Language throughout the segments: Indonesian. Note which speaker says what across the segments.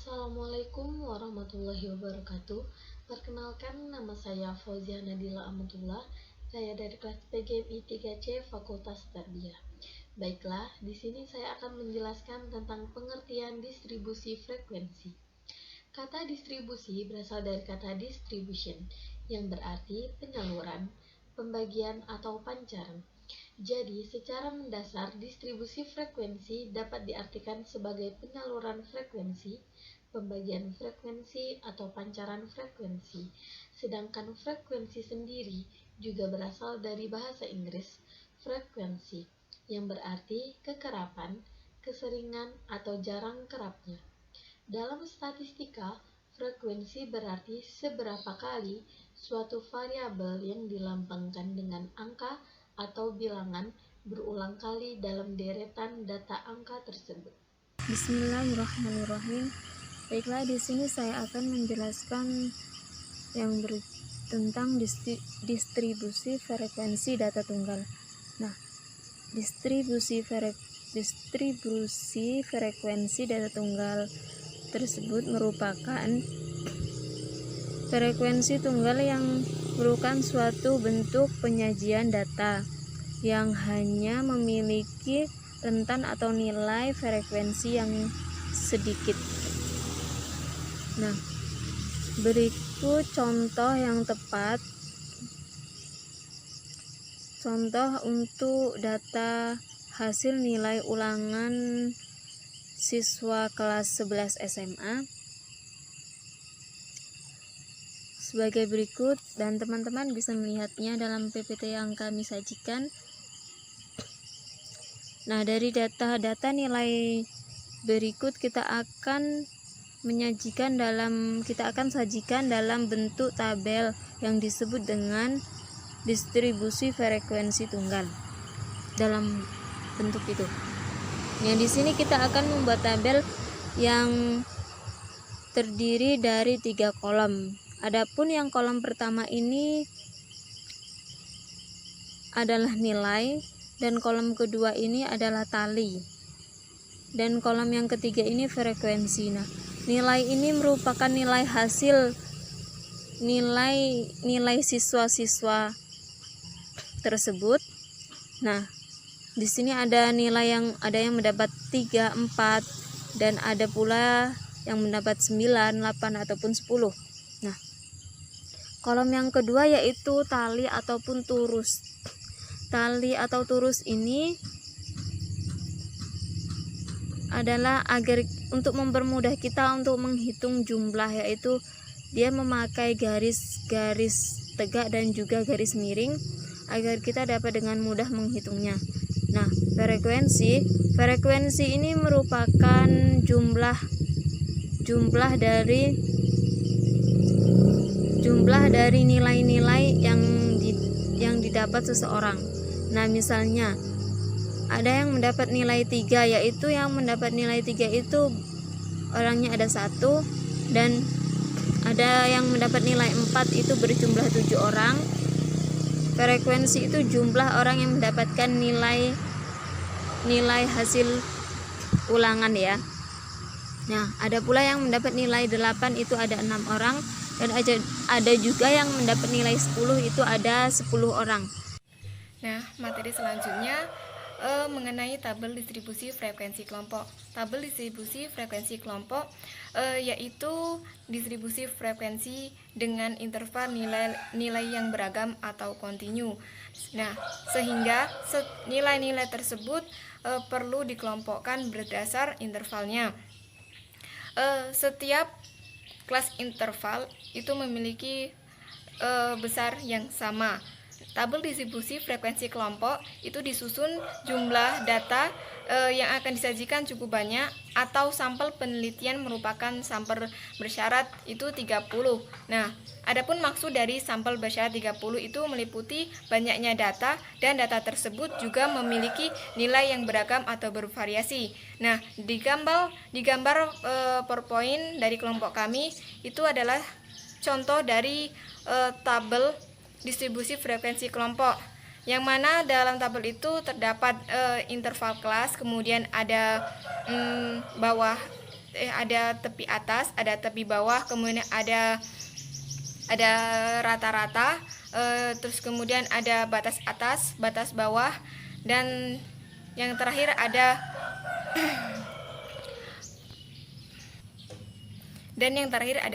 Speaker 1: Assalamualaikum warahmatullahi wabarakatuh. Perkenalkan, nama saya Fauzia Nadila Amatullah. Saya dari kelas PGMI 3C Fakultas Tarbiyah. Baiklah, di sini saya akan menjelaskan tentang pengertian distribusi frekuensi. Kata distribusi berasal dari kata distribution, yang berarti penyaluran, pembagian atau pancaran. Jadi, secara mendasar, distribusi frekuensi dapat diartikan sebagai penyaluran frekuensi, pembagian frekuensi, atau pancaran frekuensi. Sedangkan frekuensi sendiri juga berasal dari bahasa Inggris frekuensi, yang berarti kekerapan, keseringan, atau jarang kerapnya. Dalam statistika, frekuensi berarti seberapa kali suatu variabel yang dilambangkan dengan angka atau bilangan berulang kali dalam deretan data angka tersebut.
Speaker 2: Bismillahirrahmanirrahim. Baiklah, di sini saya akan menjelaskan tentang distribusi frekuensi data tunggal. Nah, distribusi frekuensi data tunggal tersebut merupakan frekuensi tunggal yang merupakan suatu bentuk penyajian data yang hanya memiliki rentan atau nilai frekuensi yang sedikit. Nah, berikut contoh yang tepat. Contoh untuk data hasil nilai ulangan siswa kelas 11 SMA sebagai berikut, dan teman-teman bisa melihatnya dalam PPT yang kami sajikan. Nah, dari data nilai berikut kita akan sajikan dalam bentuk tabel yang disebut dengan distribusi frekuensi tunggal. Dalam bentuk itu. Yang di sini kita akan membuat tabel yang terdiri dari 3 kolom. Adapun yang kolom pertama ini adalah nilai, dan kolom kedua ini adalah tali, dan kolom yang ketiga ini frekuensi. Nah, nilai ini merupakan nilai hasil nilai siswa-siswa tersebut. Nah, di sini ada nilai yang mendapat 3, 4, dan ada pula yang mendapat 9, 8 ataupun 10. Nah, kolom yang kedua yaitu tali ataupun turus. Tali atau turus ini adalah agar untuk mempermudah kita untuk menghitung jumlah, yaitu dia memakai garis-garis tegak dan juga garis miring agar kita dapat dengan mudah menghitungnya. Nah, frekuensi ini merupakan jumlah dari nilai-nilai yang didapat seseorang. Nah, misalnya ada yang mendapat nilai 3, yaitu yang mendapat nilai 3 itu orangnya ada 1, dan ada yang mendapat nilai 4 itu berjumlah 7 orang. Frekuensi itu jumlah orang yang mendapatkan nilai hasil ulangan ya. Nah, ada pula yang mendapat nilai 8 itu ada 6 orang, dan ada juga yang mendapat nilai 10 itu ada 10 orang.
Speaker 3: Nah, materi selanjutnya mengenai tabel distribusi frekuensi kelompok. Tabel distribusi frekuensi kelompok yaitu distribusi frekuensi dengan interval nilai yang beragam atau kontinu. Nah, sehingga nilai-nilai tersebut perlu dikelompokkan berdasar intervalnya. Setiap kelas interval itu memiliki besar yang sama. Tabel distribusi frekuensi kelompok itu disusun jumlah data yang akan disajikan cukup banyak, atau sampel penelitian merupakan sampel bersyarat itu 30. Nah, adapun maksud dari sampel bersyarat 30 itu meliputi banyaknya data, dan data tersebut juga memiliki nilai yang beragam atau bervariasi. Nah, di gambar PowerPoint dari kelompok kami itu adalah contoh dari tabel distribusi frekuensi kelompok, yang mana dalam tabel itu terdapat interval kelas, kemudian ada bawah ada tepi atas, ada tepi bawah, kemudian ada rata-rata, terus kemudian ada batas atas, batas bawah, dan yang terakhir ada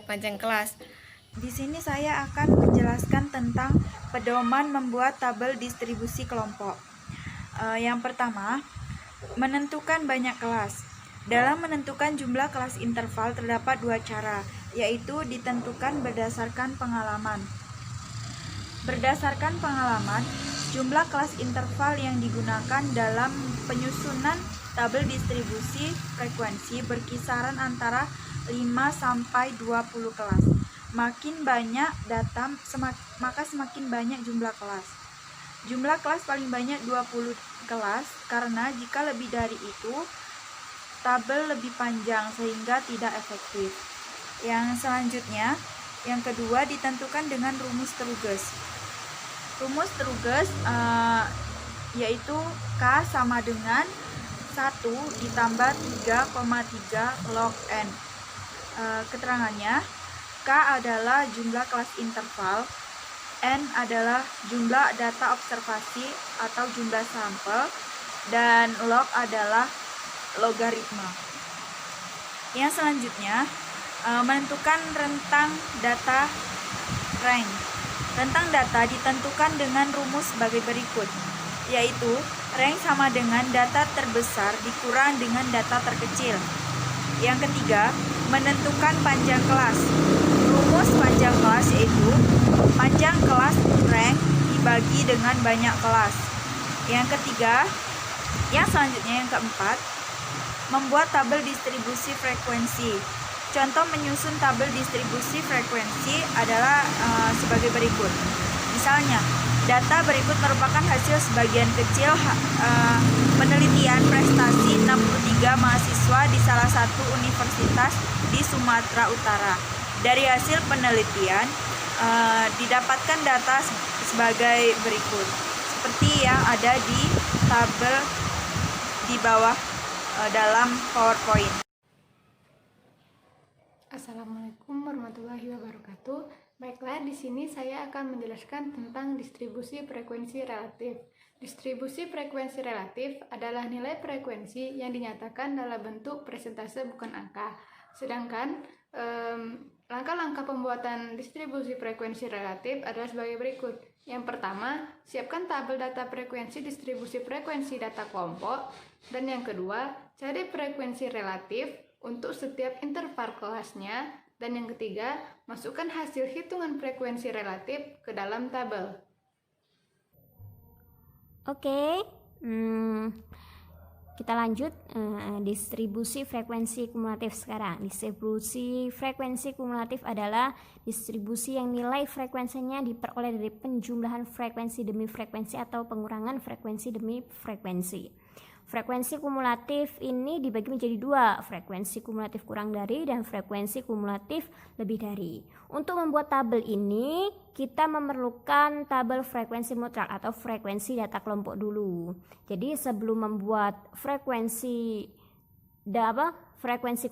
Speaker 3: panjang kelas.
Speaker 4: Di sini saya akan menjelaskan tentang pedoman membuat tabel distribusi kelompok. Yang pertama, menentukan banyak kelas. Dalam menentukan jumlah kelas interval terdapat dua cara, yaitu ditentukan berdasarkan pengalaman. Berdasarkan pengalaman, jumlah kelas interval yang digunakan dalam penyusunan tabel distribusi frekuensi berkisaran antara 5 sampai 20 kelas. Makin banyak data, maka semakin banyak jumlah kelas. Jumlah kelas paling banyak 20 kelas, karena jika lebih dari itu, tabel lebih panjang sehingga tidak efektif. Yang selanjutnya, yang kedua ditentukan dengan rumus Truges. Rumus Truges yaitu K sama dengan 1 ditambah 3,3 log N. Keterangannya, K adalah jumlah kelas interval, N adalah jumlah data observasi atau jumlah sampel, dan log adalah logaritma. Yang selanjutnya, menentukan rentang data rank. Rentang data ditentukan dengan rumus sebagai berikut, yaitu rank sama dengan data terbesar dikurang dengan data terkecil. Yang ketiga, menentukan panjang kelas. Rumus panjang kelas yaitu panjang kelas rank dibagi dengan banyak kelas. Yang ketiga, yang selanjutnya yang keempat, membuat tabel distribusi frekuensi. Contoh menyusun tabel distribusi frekuensi adalah sebagai berikut. Misalnya, data berikut merupakan hasil sebagian kecil penelitian prestasi 63 mahasiswa di salah satu universitas di Sumatera Utara. Dari hasil penelitian, didapatkan data sebagai berikut, seperti yang ada di tabel di bawah dalam PowerPoint.
Speaker 5: Assalamualaikum warahmatullahi wabarakatuh. Baiklah, di sini saya akan menjelaskan tentang distribusi frekuensi relatif. Distribusi frekuensi relatif adalah nilai frekuensi yang dinyatakan dalam bentuk persentase bukan angka. Sedangkan langkah-langkah pembuatan distribusi frekuensi relatif adalah sebagai berikut. Yang pertama, siapkan tabel data frekuensi distribusi frekuensi data kelompok. Dan yang kedua, cari frekuensi relatif untuk setiap interval kelasnya. Dan yang ketiga, masukkan hasil hitungan frekuensi relatif ke dalam tabel.
Speaker 2: Oke, kita lanjut distribusi frekuensi kumulatif sekarang. Distribusi frekuensi kumulatif adalah distribusi yang nilai frekuensinya diperoleh dari penjumlahan frekuensi demi frekuensi atau pengurangan frekuensi demi frekuensi. Frekuensi kumulatif ini dibagi menjadi dua, frekuensi kumulatif kurang dari dan frekuensi kumulatif lebih dari. Untuk membuat tabel ini, kita memerlukan tabel frekuensi mutlak atau frekuensi data kelompok dulu. Jadi sebelum membuat frekuensi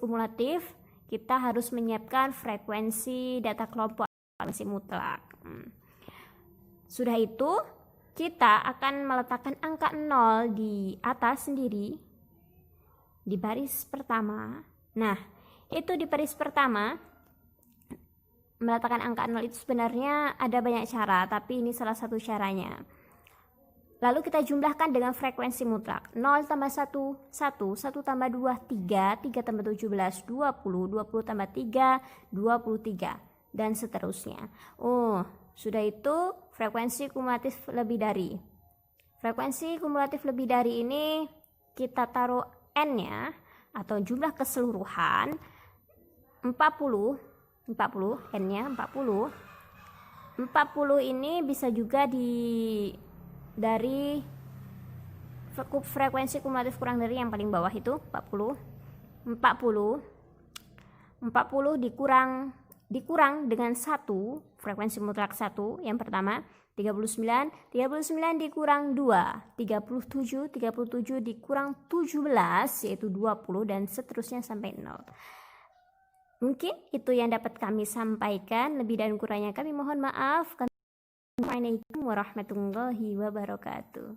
Speaker 2: kumulatif, kita harus menyiapkan frekuensi data kelompok frekuensi mutlak. Sudah itu, kita akan meletakkan angka 0 di atas sendiri di baris pertama. Nah, itu di baris pertama meletakkan angka 0 itu sebenarnya ada banyak cara, tapi ini salah satu caranya. Lalu kita jumlahkan dengan frekuensi mutlak. 0 tambah 1, 1, 1 tambah 2, 3, 3 tambah 17, 20, 20 tambah 3, 23, dan seterusnya. Sudah itu frekuensi kumulatif lebih dari. Frekuensi kumulatif lebih dari ini kita taruh N-nya atau jumlah keseluruhan 40, N-nya 40. 40 ini bisa juga dari frekuensi kumulatif kurang dari yang paling bawah itu 40 dikurang
Speaker 6: dikurang dengan 1, frekuensi mutlak 1, yang pertama 39 dikurang 2, 37 dikurang 17, yaitu 20, dan seterusnya sampai 0. Mungkin itu yang dapat kami sampaikan, lebih dan kurangnya kami mohon maaf. Assalamualaikum warahmatullahi wabarakatuh.